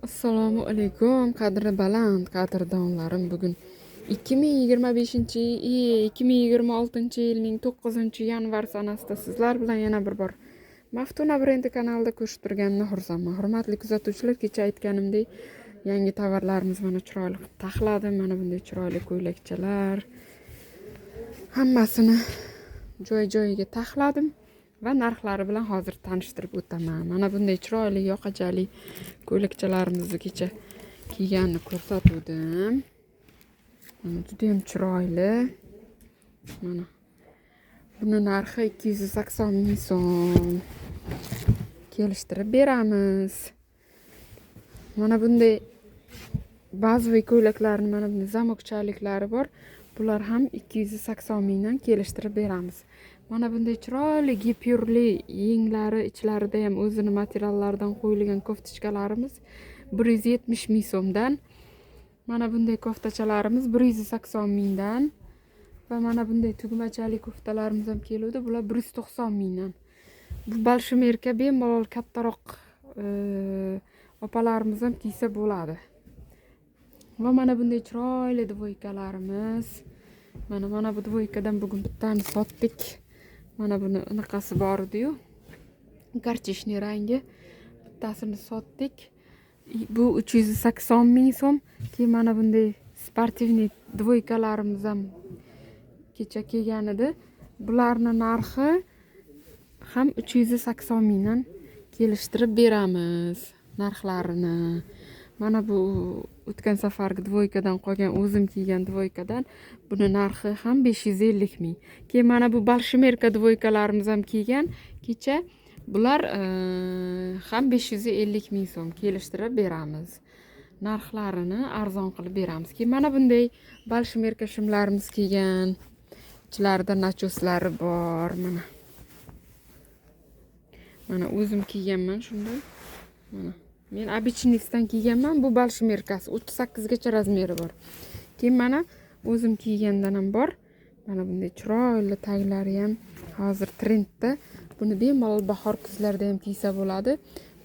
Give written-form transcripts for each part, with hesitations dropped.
Assalomu alaykum, qadri baland qadrdonlarim. Bugun 2026-yilning 9-yanvar sanasida sizlar bilan yana bir bor Maftuna brendi kanalida ko'rishib turganimdan xursandman. Hurmatli kuzatuvchilar, kecha aytganimdek, yangi tovarlarimiz mana chiroyli qilib taxladim. Mana bunday chiroyli ko'ylakchalar. Hammasini joy-joyiga taxladim va narxlari bilan hozir tanishtirib o'taman. Mana bunday chiroyli yoqajali ko'ylakchalarimizni kecha kiyganini ko'rsatuvdim. Juda ham chiroyli. Mana buni narxi 280 ming so'm. Kelishtirib beramiz. Mana bunday bazaviy ko'ylaklarning mana bunday zamokchaliklari bor. Bular ham 280 mingdan kelishtirib beramiz. Mana bunday chiroyli gipyurli yenglari, ichlarida ham o'zini materiallaridan qo'yilgan koftichkalarimiz 170 ming so'mdan. Mana bunday koftachalarimiz 180 mingdan. Va mana bunday tugmachali koftalarimiz ham keluvdi. Bular 190 mingdan. Bu balshimerka bemalol kattaroq opalarimiz ham kiysa bo'ladi. Va mana bunday chiroyli dvoykalarimiz. Mana bu dvoykadan bugun bittani sotdik. Mana buni anaqasi bor edi-yu. Garchishni rangi. Bittasini sotdik. Bu 380 ming so'm. Keyin mana bunday sportivniy dvoykalarimiz ham kecha kelgan edi. Bularning narxi ham 380 mingdan kelishtirib beramiz narxlarini. Mana bu o'tgan safargi dvoykadan qolgan, o'zim kiygan dvoykadan buni narxi ham 550 ming. Keyin mana bu balshimerka dvoykalarimiz ham kiygan kecha. Bular ham 550 ming so'm kelishtirib beramiz. Narxlarini arzon qilib beramiz. Keyin mana bunday balshimerka shimlarimiz kiygan. Ichlarida nachoslari bor. Mana o'zim kiyganman shunday. Mana men обычныйdan kiyganman. Bu balshimerkasi 38 gacha razmeri bor. Keyin mana o'zim kiygandan ham bor. Mana bunday chiroyli taglari ham hozir trendda. Buni bemalol bahor kuzlarda ham kiysa bo'ladi.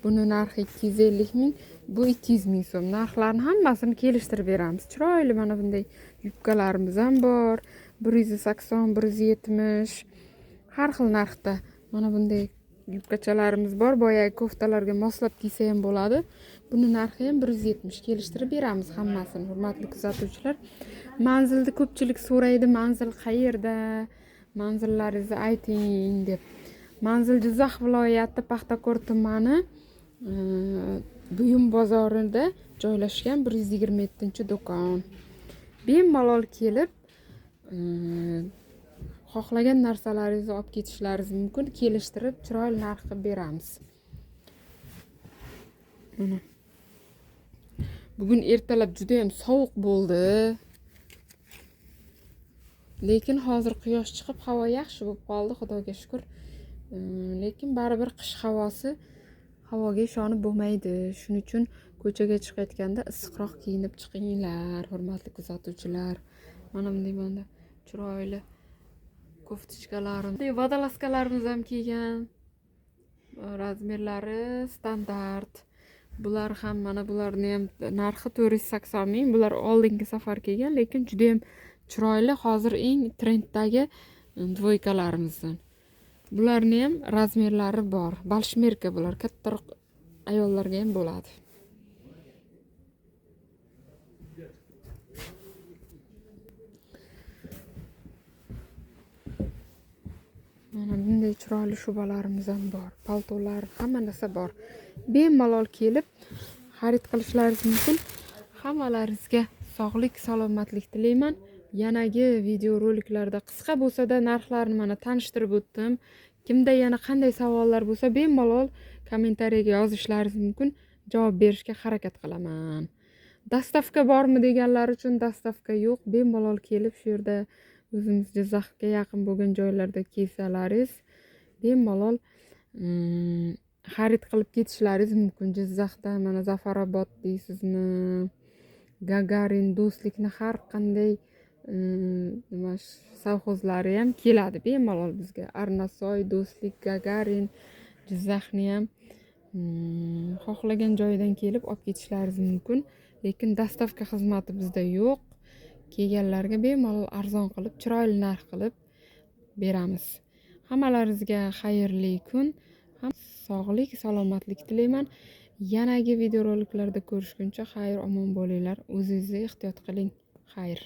Buni narxi 250 ming, bu 200 ming so'm. Narxlarni hammasini kelishtirib beramiz. Chiroyli mana bunday yubkalarimiz ham bor. 180, 170 har xil narxda. Mana bunday yubkachalarimiz bor. Boyagi koftalarga moslab kiysa ham bo'ladi. Buni narxi ham 170 kelishtirib beramiz hammasini. Hurmatli kuzatuvchilar, manzilni ko'pchilik so'raydi. Manzil qayerda? Manzillaringizni ayting deb. Manzil Jizzax viloyati Paxtakor tumani Buyum bozorida joylashgan 127-do'kon. Bemalol kelib xohlagan narsalaringizni olib ketishlaringiz mumkin. Kelishtirib chiroyli narx qilib beramiz. Mana bugun ertalab juda ham sovuq bo'ldi. Lekin hozir quyosh chiqib, havo yaxshi bo'lib qoldi, Xudoga shukr. Lekin baribir qish havoga ishonib bo'lmaydi. Shuning uchun ko'chaga chiqayotganda issiqroq kiyinib chiqinglar, hurmatli kuzatuvchilar. Mana bunday chiroyli koftichkalarim. Vodolaskalarimiz ham kiygan. Razmerlari standart. Bular ham mana bularning ham narxi 480 ming. Bular oldingi safar kelgan, lekin juda ham chiroyli. Hozir eng trenddagi dvoykalarimizdan. Bularning ham razmerlari bor. Balshmerka bular, kattaroq ayollarga ham bo'ladi. Mana bunday chiroyli shubalarimiz ham bor. Paltolar, hamma narsa bor. Bemalol kelib xarid qilishlaringiz mumkin. Hammalaringizga sog'lik, salomatlik tilayman. Yanagi video roliklarda qisqa bo'lsa-da narxlarni mana tanishtirib o'tdim. Kimda yana qanday savollar bo'lsa, bemalol kommentariyaga yozishlaringiz mumkin. Javob berishga harakat qilaman. Dastavka bormi deganlar uchun dastavka yo'q. Bemalol kelib shu yerda o'zimiz Jizzaxga yaqin bo'lgan joylarda kiysalaringiz bemalol xarid qilib ketishlaringiz mumkin. Jizzaxda mana Zafarobod deysizmi, Gagarin, Do'stlikni har qanday savxozlari ham keladi bemalol bizga. Arnasoy, Do'stlik, Gagarin, Jizzaxni ham xohlagan joyidan kelib olib ketishlaringiz mumkin, lekin dastavka xizmati bizda yo'q. Kelganlarga bemalol arzon qilib, chiroyli narx qilib beramiz. Hammalaringizga xayrli kun, sog'lik, salomatlik tilayman. Yanagi videoroliklarda ko'rishguncha xayr omon bo'linglar. O'zingizni ehtiyot qiling. Xayr.